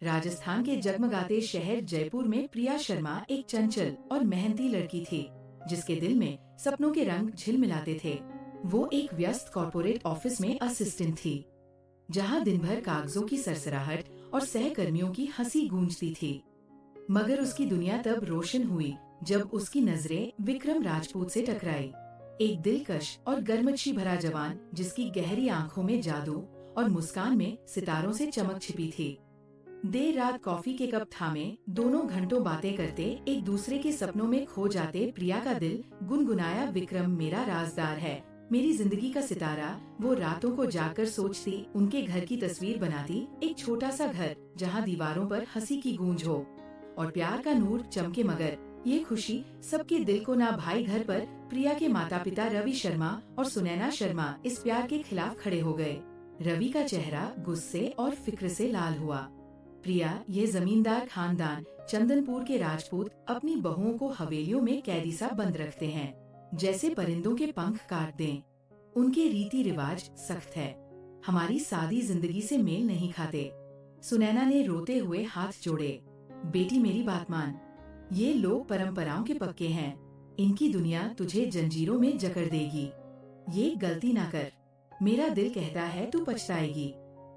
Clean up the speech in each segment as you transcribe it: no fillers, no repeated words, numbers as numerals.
राजस्थान के जगमगाते शहर जयपुर में प्रिया शर्मा एक चंचल और मेहनती लड़की थी, जिसके दिल में सपनों के रंग झिलमिलाते थे। वो एक व्यस्त कॉर्पोरेट ऑफिस में असिस्टेंट थी, जहां दिन भर कागजों की सरसराहट और सहकर्मियों की हंसी गूंजती थी। मगर उसकी दुनिया तब रोशन हुई जब उसकी नजरें विक्रम राजपूत से टकराई। एक दिलकश और गर्मजोशी भरा जवान, जिसकी गहरी आंखों में जादू और मुस्कान में सितारों से चमक छिपी थी। देर रात कॉफी के कप थामे दोनों घंटों बातें करते एक दूसरे के सपनों में खो जाते। प्रिया का दिल गुनगुनाया, विक्रम मेरा राजदार है, मेरी जिंदगी का सितारा। वो रातों को जाकर सोचती, उनके घर की तस्वीर बनाती, एक छोटा सा घर जहां दीवारों पर हंसी की गूंज हो और प्यार का नूर चमके। मगर ये खुशी सबके दिल को ना भाई। घर पर प्रिया के माता पिता रवि शर्मा और सुनैना शर्मा इस प्यार के खिलाफ खड़े हो गए। रवि का चेहरा गुस्से और फिक्र से लाल हुआ। प्रिया, ये जमींदार खानदान चंदनपुर के राजपूत अपनी बहुओं को हवेलियों में कैदी सा बंद रखते हैं, जैसे परिंदों के पंख काट दें। उनके रीति रिवाज सख्त है, हमारी सादी जिंदगी से मेल नहीं खाते। सुनैना ने रोते हुए हाथ जोड़े। बेटी, मेरी बात मान, ये लोग परंपराओं के पक्के हैं, इनकी दुनिया तुझे जंजीरों में जकड़ देगी। ये गलती ना कर, मेरा दिल कहता है तू पछताएगी।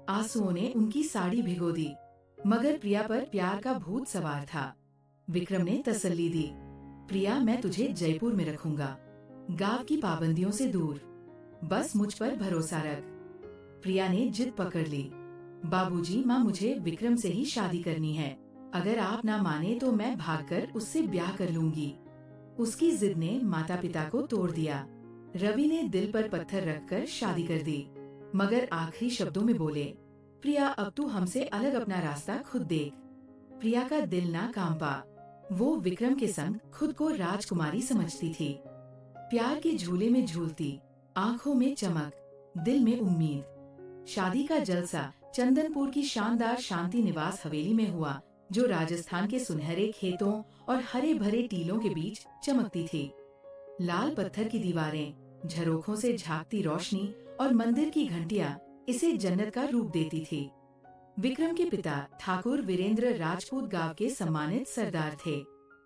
आंसुओं ने उनकी साड़ी भिगो दी, मगर प्रिया पर प्यार का भूत सवार था। विक्रम ने तसल्ली दी, प्रिया, मैं तुझे जयपुर में रखूंगा, गांव की पाबंदियों से दूर, बस मुझ पर भरोसा रख। प्रिया ने जिद पकड़ ली, बाबूजी, माँ, मुझे विक्रम से ही शादी करनी है। अगर आप ना माने तो मैं भागकर उससे ब्याह कर लूंगी। उसकी जिद ने माता पिता को तोड़ दिया। रवि ने दिल पर पत्थर रखकर शादी कर दी, मगर आखिरी शब्दों में बोले, प्रिया, अब तू हमसे अलग अपना रास्ता खुद देख। प्रिया का दिल ना कांपा। वो विक्रम के संग खुद को राजकुमारी समझती थी, प्यार के झूले में झूलती, आंखों में चमक, दिल में उम्मीद। शादी का जलसा चंदनपुर की शानदार शांति निवास हवेली में हुआ, जो राजस्थान के सुनहरे खेतों और हरे भरे टीलों के बीच चमकती थी। लाल पत्थर की दीवारें, झरोखों से झांकती रोशनी और मंदिर की घंटियां इसे जन्नत का रूप देती थी। विक्रम के पिता ठाकुर वीरेंद्र राजपूत गांव के सम्मानित सरदार थे।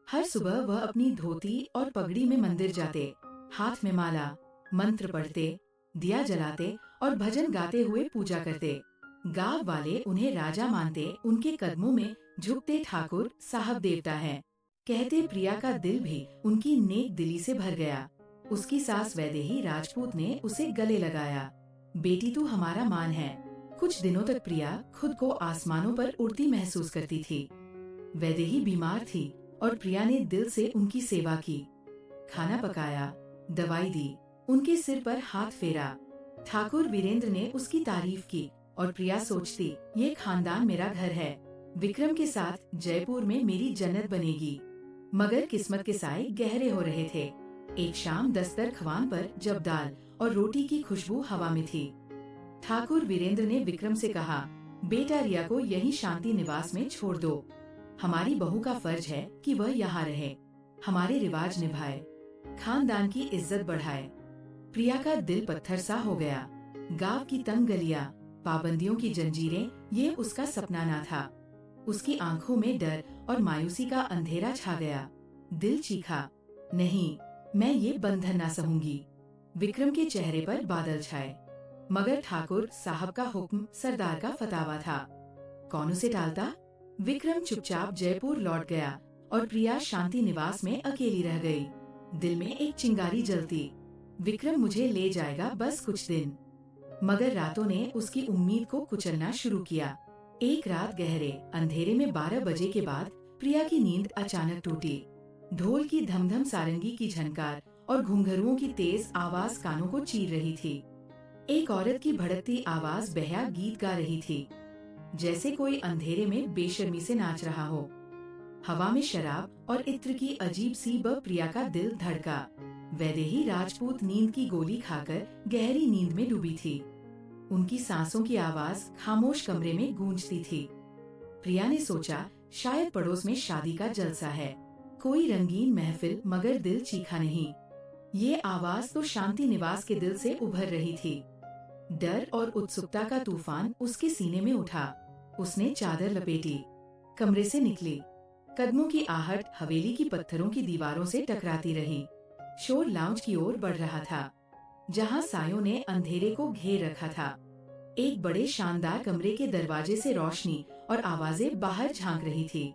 हर सुबह वह अपनी धोती और पगड़ी में मंदिर जाते, हाथ में माला, मंत्र पढ़ते, दिया जलाते और भजन गाते हुए पूजा करते। गांव वाले उन्हें राजा मानते, उनके कदमों में झुकते ठाकुर साहब देवता हैं, कहते। प्रिया का दिल भी उनकी नेक दिली से भर गया। उसकी सास वैदेही राजपूत ने उसे गले लगाया, बेटी, तू हमारा मान है। कुछ दिनों तक प्रिया खुद को आसमानों पर उड़ती महसूस करती थी। वैदेही बीमार थी और प्रिया ने दिल से उनकी सेवा की, खाना पकाया, दवाई दी, उनके सिर पर हाथ फेरा। ठाकुर वीरेंद्र ने उसकी तारीफ की और प्रिया सोचती, ये खानदान मेरा घर है, विक्रम के साथ जयपुर में मेरी जन्नत बनेगी। मगर किस्मत के साए गहरे हो रहे थे। एक शाम दस्तरख्वान पर जब दाल और रोटी की खुशबू हवा में थी, ठाकुर वीरेंद्र ने विक्रम से कहा, बेटा, रिया को यही शांति निवास में छोड़ दो। हमारी बहू का फर्ज है कि वह यहाँ रहे, हमारे रिवाज निभाए, खानदान की इज्जत बढ़ाए। प्रिया का दिल पत्थर सा हो गया। गांव की तंग गलियां, पाबंदियों की जंजीरें, ये उसका सपना न था। उसकी आंखों में डर और मायूसी का अंधेरा छा गया। दिल चीखा, नहीं, मैं ये बंधन ना सहूंगी। विक्रम के चेहरे पर बादल छाए, मगर ठाकुर साहब का हुक्म सरदार का फतावा था, कौन उसे टालता। विक्रम चुपचाप जयपुर लौट गया और प्रिया शांति निवास में अकेली रह गई। दिल में एक चिंगारी जलती, विक्रम मुझे ले जाएगा, बस कुछ दिन। मगर रातों ने उसकी उम्मीद को कुचलना शुरू किया। एक रात गहरे अंधेरे में 12 बजे के बाद प्रिया की नींद अचानक टूटी। ढोल की धमधम, सारंगी की झनकार और घुंघरुओं की तेज आवाज कानों को चीर रही थी। एक औरत की भड़कती आवाज बेहया गीत गा रही थी, जैसे कोई अंधेरे में बेशर्मी से नाच रहा हो। हवा में शराब और इत्र की अजीब सी बह। प्रिया का दिल धड़का। वैदेही राजपूत नींद की गोली खाकर गहरी नींद में डूबी थी। उनकी सांसों की आवाज खामोश कमरे में गूंजती थी। प्रिया ने सोचा, शायद पड़ोस में शादी का जलसा है, कोई रंगीन महफिल, मगर दिल चीखा नहीं। ये आवाज तो शांति निवास के दिल से उभर रही थी। डर और उत्सुकता का तूफान उसके सीने में उठा। उसने चादर लपेटी, कमरे से निकली। कदमों की आहट हवेली की पत्थरों की दीवारों से टकराती रही। शोर लाउंज की ओर बढ़ रहा था, जहां सायों ने अंधेरे को घेर रखा था। एक बड़े शानदार कमरे के दरवाजे से रोशनी और आवाजें बाहर झांक रही थी।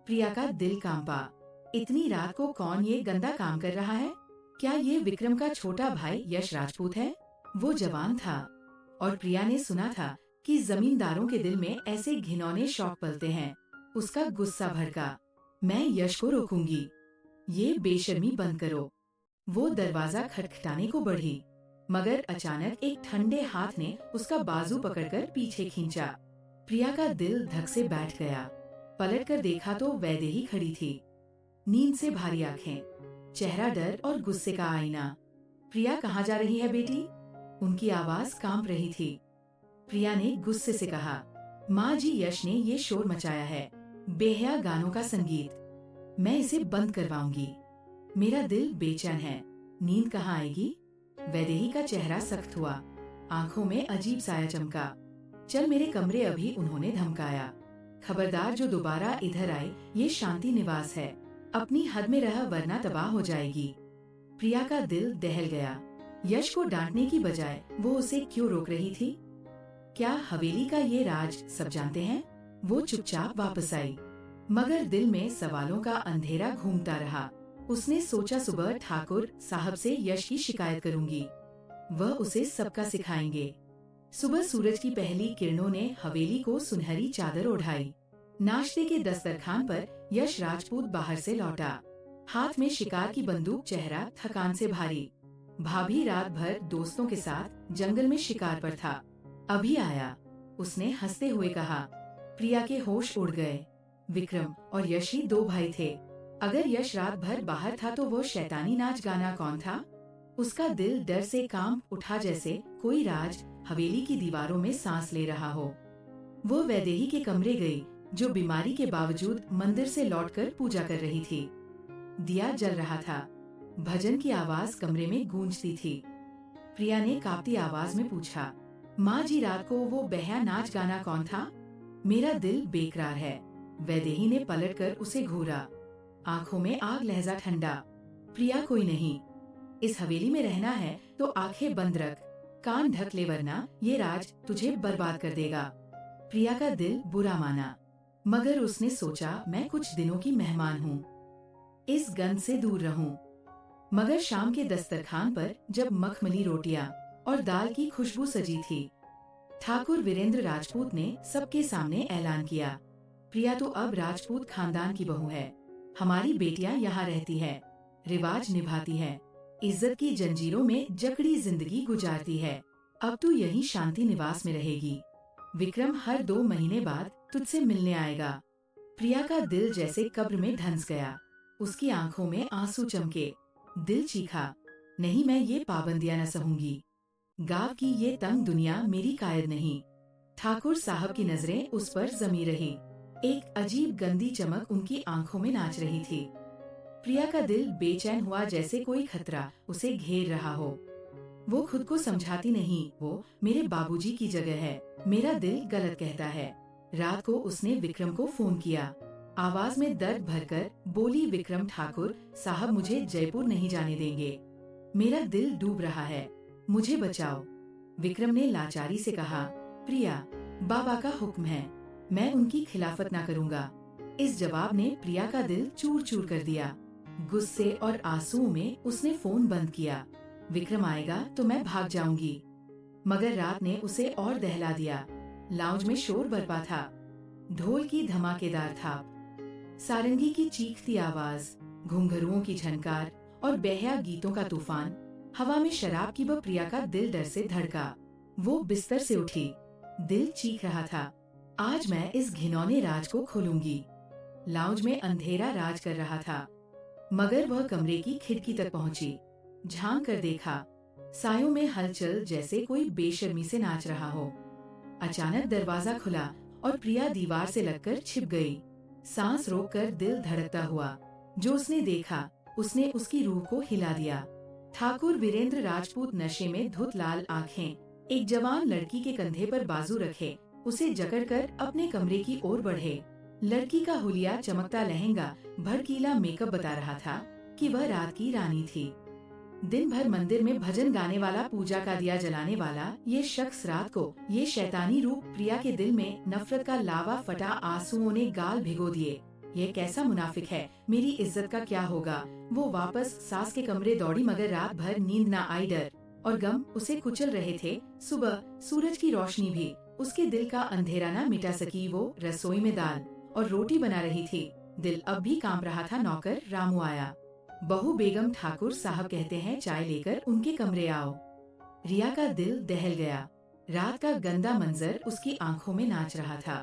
प्रिया का दिल कांपा। इतनी रात को कौन ये गंदा काम कर रहा है? क्या ये विक्रम का छोटा भाई यश राजपूत है? वो जवान था और प्रिया ने सुना था कि जमींदारों के दिल में ऐसे घिनौने शौक पलते हैं। उसका गुस्सा भड़का। मैं यश को रोकूंगी। ये बेशर्मी बंद करो। वो दरवाजा खटखटाने को बढ़ी, मगर अचानक एक ठंडे हाथ ने उसका बाजू पकड़कर पीछे खींचा। प्रिया का दिल धक से बैठ गया। पलटकर देखा तो वैदेही खड़ी थी, नींद से भारी आंखें, चेहरा डर और गुस्से का आईना। प्रिया कहाँ जा रही है बेटी? उनकी आवाज कांप रही थी। प्रिया ने गुस्से से कहा, माँ जी, यश ने ये शोर मचाया है, बेहया गानों का संगीत। मैं इसे बंद करवाऊंगी। मेरा दिल बेचैन है, नींद कहाँ आएगी? वैदेही का चेहरा सख्त हुआ, आंखों में अजीब साया चमका। चल मेरे कमरे, अभी उन्होंने धमकाया। खबरदार, जो दोबारा इधर आए, ये शांति निवास है। अपनी हद में रह, वरना तबाह हो जाएगी। प्रिया का दिल दहल गया। यश को डांटने की बजाय वो उसे क्यों रोक रही थी? क्या हवेली का ये राज सब जानते हैं? वो चुपचाप वापस आई, मगर दिल में सवालों का अंधेरा घूमता रहा। उसने सोचा, सुबह ठाकुर साहब से यश की शिकायत करूंगी, वह उसे सबका सिखाएंगे। सुबह सूरज की पहली किरणों ने हवेली को सुनहरी चादर ओढ़ाई। नाश्ते के दस्तरखान पर यश राजपूत बाहर से लौटा, हाथ में शिकार की बंदूक, चेहरा थकान से भारी। भाभी रात भर दोस्तों के साथ जंगल में शिकार पर था, अभी आया। उसने हंसते हुए कहा। प्रिया के होश उड़ गए। विक्रम और यश ही दो भाई थे। अगर यश रात भर बाहर था तो वो शैतानी नाच गाना कौन था? उसका दिल डर से कांप उठा, जैसे कोई राज हवेली की दीवारों में सांस ले रहा हो। वो वैदेही के कमरे गई, जो बीमारी के बावजूद मंदिर से लौटकर पूजा कर रही थी। दिया जल रहा था, भजन की आवाज कमरे में गूंजती थी। प्रिया ने कांपती आवाज में पूछा, माँ जी, रात को वो बेहया नाच गाना कौन था? मेरा दिल बेकरार है। वैदेही ने पलटकर उसे घूरा, आंखों में आग लहजा ठंडा। प्रिया, कोई नहीं। इस हवेली में रहना है तो आंखें बंद रख, कान ढक ले, वरना ये राज तुझे बर्बाद कर देगा। प्रिया का दिल बुरा माना, मगर उसने सोचा, मैं कुछ दिनों की मेहमान हूँ, इस गंध से दूर रहूं। मगर शाम के दस्तरखान पर जब मखमली रोटियां और दाल की खुशबू सजी थी, ठाकुर वीरेंद्र राजपूत ने सबके सामने ऐलान किया, प्रिया तो अब राजपूत खानदान की बहू है। हमारी बेटियां यहाँ रहती है, रिवाज निभाती है, इज्जत की जंजीरों में जकड़ी जिंदगी गुजारती है। अब तू यहीं शांति निवास में रहेगी। विक्रम हर 2 महीने बाद तुझसे मिलने आएगा। प्रिया का दिल जैसे कब्र में धंस गया। उसकी आंखों में आंसू चमके। दिल चीखा, नहीं, मैं ये पाबंदियां न सहूंगी। गांव की ये तंग दुनिया मेरी कायद नहीं। ठाकुर साहब की नजरें उस पर जमी रही। एक अजीब गंदी चमक उनकी आंखों में नाच रही थी। प्रिया का दिल बेचैन हुआ, जैसे कोई खतरा उसे घेर रहा हो। वो खुद को समझाती नहीं, वो मेरे बाबूजी की जगह है, मेरा दिल गलत कहता है। रात को उसने विक्रम को फोन किया, आवाज में दर्द भरकर बोली, विक्रम ठाकुर साहब मुझे जयपुर नहीं जाने देंगे, मेरा दिल डूब रहा है, मुझे बचाओ। विक्रम ने लाचारी से कहा, प्रिया, बाबा का हुक्म है, मैं उनकी खिलाफत ना करूँगा। इस जवाब ने प्रिया का दिल चूर चूर कर दिया। गुस्से और आंसुओं में उसने फोन बंद किया। विक्रम आएगा तो मैं भाग जाऊंगी। मगर रात ने उसे और दहला दिया। लाउंज में शोर बरपा था, ढोल की धमाकेदार थाप, सारंगी की चीखती आवाज, घुंघरुओं की झनकार और बेहया गीतों का तूफान। हवा में शराब की व प्रिया का दिल डर से धड़का। वो बिस्तर से उठी, दिल चीख रहा था, आज मैं इस घिनौने राज को खोलूंगी। लाउंज में अंधेरा राज कर रहा था, मगर वह कमरे की खिड़की तक पहुंची। झांक कर देखा, सायों में हलचल, जैसे कोई बेशर्मी से नाच रहा हो। अचानक दरवाजा खुला और प्रिया दीवार से लगकर छिप गई। सांस रोककर दिल धड़कता हुआ। जो उसने देखा उसने उसकी रूह को हिला दिया। ठाकुर वीरेंद्र राजपूत, नशे में धुत लाल आँखें, एक जवान लड़की के कंधे पर बाजू रखे उसे जकड़कर अपने कमरे की ओर बढ़े। लड़की का हुलिया चमकता लहंगा भड़कीला मेकअप बता रहा था कि वह रात की रानी थी। दिन भर मंदिर में भजन गाने वाला, पूजा का दिया जलाने वाला ये शख्स रात को ये शैतानी रूप। प्रिया के दिल में नफरत का लावा फटा, आंसुओं ने गाल भिगो दिए। ये कैसा मुनाफिक है, मेरी इज्जत का क्या होगा। वो वापस सास के कमरे दौड़ी, मगर रात भर नींद न आई। डर और गम उसे कुचल रहे थे। सुबह सूरज की रोशनी भी उसके दिल का अंधेरा न मिटा सकी। वो रसोई में दाल और रोटी बना रही थी, दिल अब भी कांप रहा था। नौकर रामू आया। बहू बेगम, ठाकुर साहब कहते हैं चाय लेकर उनके कमरे आओ। रिया का दिल दहल गया। रात का गंदा मंजर उसकी आंखों में नाच रहा था।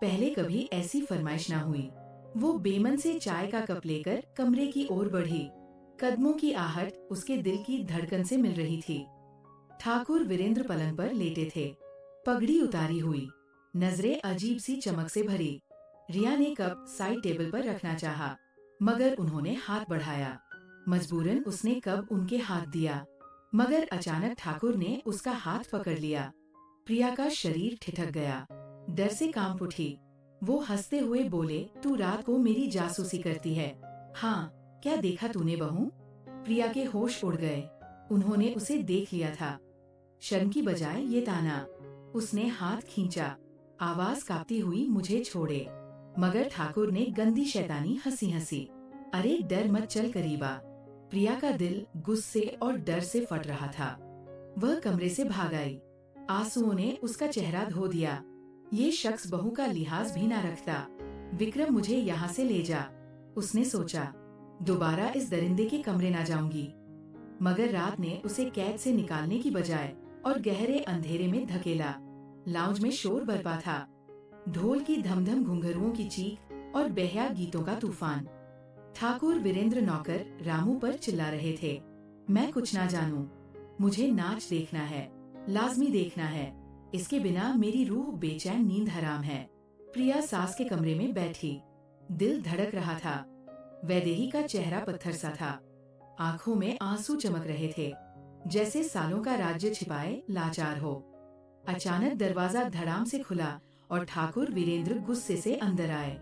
पहले कभी ऐसी फरमाइश न हुई। वो बेमन से चाय का कप लेकर कमरे की ओर बढ़ी। कदमों की आहट उसके दिल की धड़कन से मिल रही थी। ठाकुर वीरेंद्र पलंग पर लेटे थे, पगड़ी उतारी हुई, नजरें अजीब सी चमक से भरी। रिया ने कप साइड टेबल पर रखना चाहा, मगर उन्होंने हाथ बढ़ाया। मजबूरन उसने कप उनके हाथ दिया, मगर अचानक ठाकुर ने उसका हाथ पकड़ लिया। प्रिया का शरीर ठिठक गया, डर से कांप उठी। वो हंसते हुए बोले, तू रात को मेरी जासूसी करती है? हाँ, क्या देखा तूने बहू? प्रिया के होश उड़ गए। उन्होंने उसे देख लिया था। शर्म की बजाय ये ताना। उसने हाथ खींचा, आवाज कांपती हुई, मुझे छोड़े। मगर ठाकुर ने गंदी शैतानी हंसी हंसी, अरे डर मत, चल करीबा। प्रिया का दिल गुस्से और डर से फट रहा था। वह कमरे से भाग आई। आंसुओं ने उसका चेहरा धो दिया। ये शख्स बहू का लिहाज भी ना रखता। विक्रम, मुझे यहाँ से ले जा। उसने सोचा, दोबारा इस दरिंदे के कमरे ना जाऊंगी। मगर रात ने उसे कैद से निकालने की बजाय और गहरे अंधेरे में धकेला। लाउंज में शोर बरपा था, ढोल की धमधम, घुंघरुओं की चीख और बेहया गीतों का तूफान। ठाकुर वीरेंद्र नौकर रामू पर चिल्ला रहे थे, मैं कुछ ना जानूं, मुझे नाच देखना है, लाजमी देखना है। इसके बिना मेरी रूह बेचैन, नींद हराम है। प्रिया सास के कमरे में बैठी, दिल धड़क रहा था। वैदेही का चेहरा पत्थर सा था, आंखों में आंसू चमक रहे थे, जैसे सालों का राज्य छिपाए लाचार हो। अचानक दरवाजा धड़ाम से खुला और ठाकुर वीरेंद्र गुस्से से अंदर आए।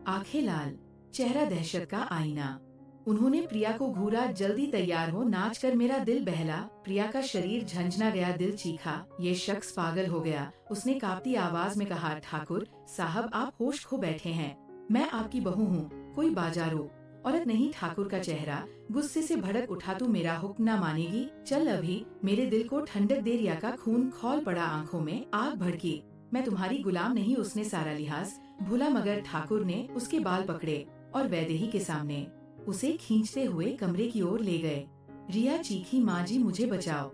आंखें लाल, चेहरा दहशत का आईना। उन्होंने प्रिया को घूरा, जल्दी तैयार हो, नाच कर मेरा दिल बहला। प्रिया का शरीर झंझना गया, दिल चीखा, ये शख्स पागल हो गया। उसने कांपती आवाज में कहा, ठाकुर साहब आप होश खो बैठे हैं, मैं आपकी बहू हूँ, कोई बाजारू औरत नहीं। ठाकुर का चेहरा गुस्से से भड़क उठा, तू मेरा हुक्म न मानेगी? चल अभी, मेरे दिल को ठंडक दे। रिया का खून खौल पड़ा, आंखों में आग भड़की। मैं तुम्हारी गुलाम नहीं। उसने सारा लिहाज भूला, मगर ठाकुर ने उसके बाल पकड़े और वैदेही के सामने उसे खींचते हुए कमरे की ओर ले गए। रिया चीखी, माँ जी मुझे बचाओ,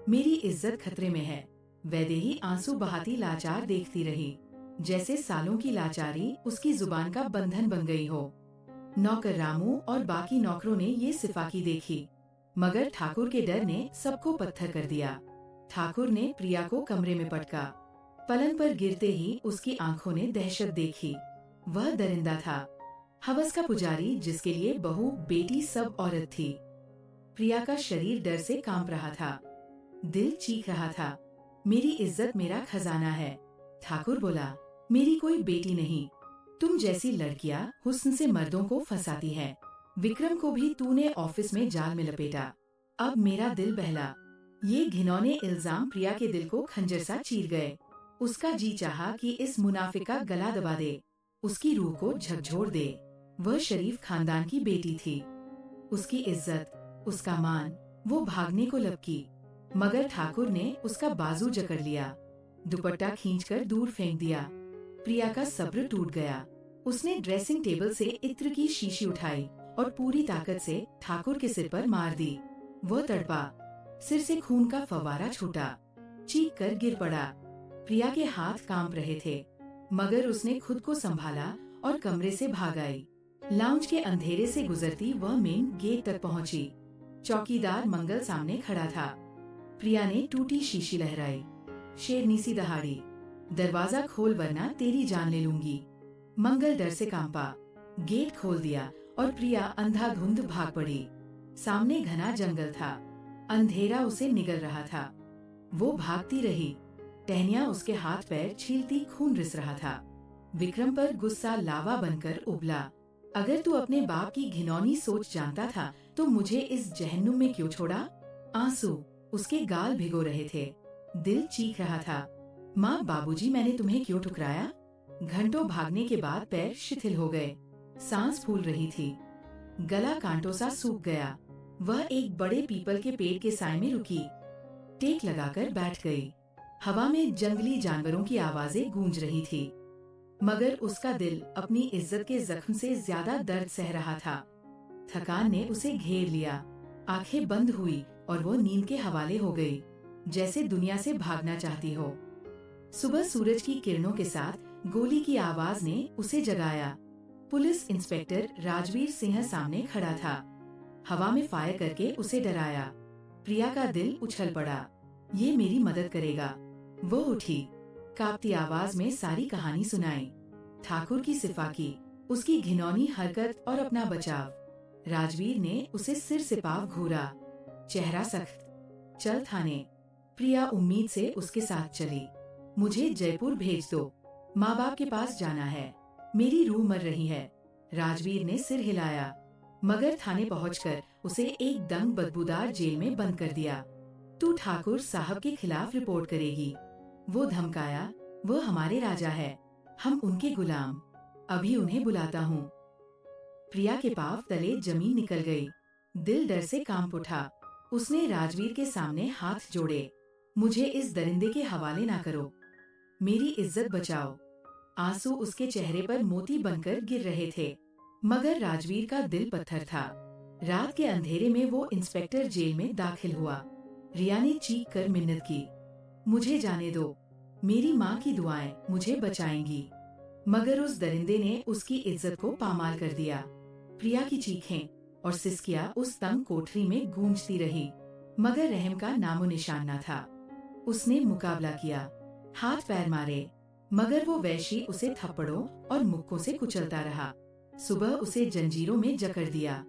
मेरी इज्जत खतरे में है। वैदेही आंसू बहाती लाचार देखती रही, जैसे सालों की लाचारी उसकी जुबान का बंधन बन गई हो। नौकर रामू और बाकी नौकरों ने ये सिफाकी देखी, मगर ठाकुर के डर ने सबको पत्थर कर दिया। ठाकुर ने प्रिया को कमरे में पटका। पलंग पर गिरते ही उसकी आंखों ने दहशत देखी। वह दरिंदा था, हवस का पुजारी, जिसके लिए बहू बेटी सब औरत थी। प्रिया का शरीर डर से कांप रहा था, दिल चीख रहा था, मेरी इज्जत मेरा खजाना है। ठाकुर बोला, मेरी कोई बेटी नहीं, तुम जैसी लड़कियां हुस्न से मर्दों को फंसाती हैं। विक्रम को भी तूने ऑफिस में जाल में लपेटा, अब मेरा दिल बहला। ये घिनौने इल्जाम प्रिया के दिल को खंजर सा चीर गए। उसका जी चाहा कि इस मुनाफिक का गला दबा दे, उसकी रूह को झकझोर दे। वह शरीफ खानदान की बेटी थी, उसकी इज्जत, उसका मान। वो भागने को लपकी, मगर ठाकुर ने उसका बाजू जकड़ लिया, दुपट्टा खींचकर दूर फेंक दिया। प्रिया का सब्र टूट गया। उसने ड्रेसिंग टेबल से इत्र की शीशी उठाई और पूरी ताकत से ठाकुर के सिर पर मार दी। वह तड़पा, सिर से खून का फव्वारा छूटा, चीख कर गिर पड़ा। प्रिया के हाथ कांप रहे थे, मगर उसने खुद को संभाला और कमरे से भाग आई। लाउंज के अंधेरे से गुजरती वह मेन गेट तक पहुंची। चौकीदार मंगल सामने खड़ा था। प्रिया ने टूटी शीशी लहराई, शेरनी सी दहाड़ी, दरवाजा खोल वरना तेरी जान ले लूंगी। मंगल डर से कांपा, गेट खोल दिया और प्रिया अंधाधुंध भाग पड़ी। सामने घना जंगल था, अंधेरा उसे निगल रहा था। वो भागती रही, टहनियाँ उसके हाथ पैर छीलती खून रिस रहा था। विक्रम पर गुस्सा लावा बनकर उबला। अगर तू अपने बाप की घिनौनी सोच जानता था तो मुझे इस जहन्नुम में क्यों छोड़ा? आंसू उसके गाल भिगो रहे थे। दिल चीख रहा था, माँ बाबूजी मैंने तुम्हें क्यों ठुकराया? घंटों भागने के बाद पैर शिथिल हो गए, सांस फूल रही थी, गला कांटों सा सूख गया। वह एक बड़े पीपल के पेड़ के साए में रुकी, टेक लगाकर बैठ गई। हवा में जंगली जानवरों की आवाजें गूंज रही थी, मगर उसका दिल अपनी इज्जत के जख्म से ज्यादा दर्द सह रहा था। थकान ने उसे घेर लिया, आंखें बंद हुई और वो नींद के हवाले हो गई, जैसे दुनिया से भागना चाहती हो। सुबह सूरज की किरणों के साथ गोली की आवाज ने उसे जगाया। पुलिस इंस्पेक्टर राजवीर सिंह सामने खड़ा था, हवा में फायर करके उसे डराया। प्रिया का दिल उछल पड़ा, ये मेरी मदद करेगा। वो उठी, कांपती आवाज में सारी कहानी सुनाई। ठाकुर की सिफाकी, उसकी घिनौनी हरकत और अपना बचाव। राजवीर ने उसे सिर से पांव घूरा, चेहरा सख्त। चल थाने। प्रिया उम्मीद से उसके साथ चली। मुझे जयपुर भेज दो, माँ बाप के पास जाना है, मेरी रूह मर रही है। राजवीर ने सिर हिलाया, मगर थाने पहुंचकर उसे एक दंग बदबूदार जेल में बंद कर दिया। तू ठाकुर साहब के खिलाफ रिपोर्ट करेगी, वो धमकाया। वो हमारे राजा है, हम उनके गुलाम। अभी उन्हें बुलाता हूँ। प्रिया के पांव तले जमीन निकल गई, दिल डर से कांप उठा। उसने राजवीर के सामने हाथ जोड़े, मुझे इस दरिंदे के हवाले ना करो, मेरी इज्जत बचाओ। आंसू उसके चेहरे पर मोती बनकर गिर रहे थे, मगर राजवीर का दिल पत्थर था। रात के अंधेरे में वो इंस्पेक्टर जेल में दाखिल हुआ। रिया ने चीख कर मिन्नत की, मुझे जाने दो, मेरी माँ की दुआएं मुझे बचाएंगी। मगर उस दरिंदे ने उसकी इज्जत को पामाल कर दिया। प्रिया की चीखें और सिसकियां उस तंग कोठरी में गूंजती रही, मगर रहम का नामो निशान न था। उसने मुकाबला किया, हाथ पैर मारे, मगर वो वैशी उसे थप्पड़ों और मुक्कों से कुचलता रहा। सुबह उसे जंजीरों में जकड़ दिया,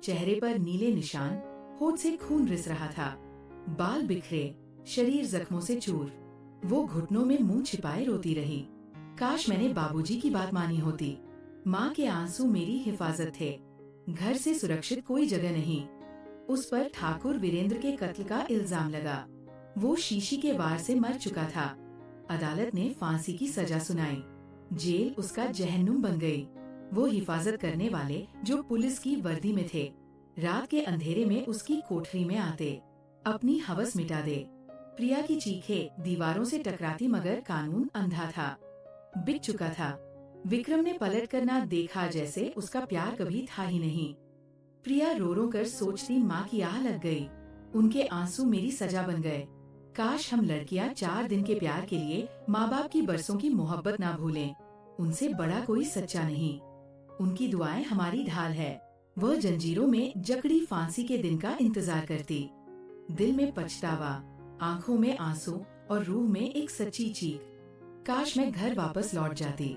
चेहरे पर नीले निशान, होठ से खून रिस रहा था, बाल बिखरे, शरीर जख्मों से चूर। वो घुटनों में मुंह छिपाए रोती रही, काश मैंने बाबूजी की बात मानी होती। माँ के आंसू मेरी हिफाजत थे, घर से सुरक्षित कोई जगह नहीं। उस पर ठाकुर वीरेंद्र के कत्ल का इल्जाम लगा। वो शीशी के वार से मर चुका था। अदालत ने फांसी की सजा सुनाई, जेल उसका जहन्नुम बन गई। वो हिफाजत करने वाले जो पुलिस की वर्दी में थे, रात के अंधेरे में उसकी कोठरी में आते, अपनी हवस मिटा दे। प्रिया की चीखें दीवारों से टकराती, मगर कानून अंधा था, बिक चुका था। विक्रम ने पलट कर ना देखा, जैसे उसका प्यार कभी था ही नहीं। प्रिया रो रो कर सोचती, माँ की आह लग गई, उनके आंसू मेरी सजा बन गए। काश हम लड़कियाँ 4 दिन के प्यार के लिए माँ बाप की बरसों की मोहब्बत ना भूलें। उनसे बड़ा कोई सच्चा नहीं। उनकी दुआएं हमारी ढाल है। वह जंजीरों में जकड़ी फांसी के दिन का इंतजार करती, दिल में पछतावा, आंखों में आंसू और रूह में एक सच्ची चीख, काश मैं घर वापस लौट जाती।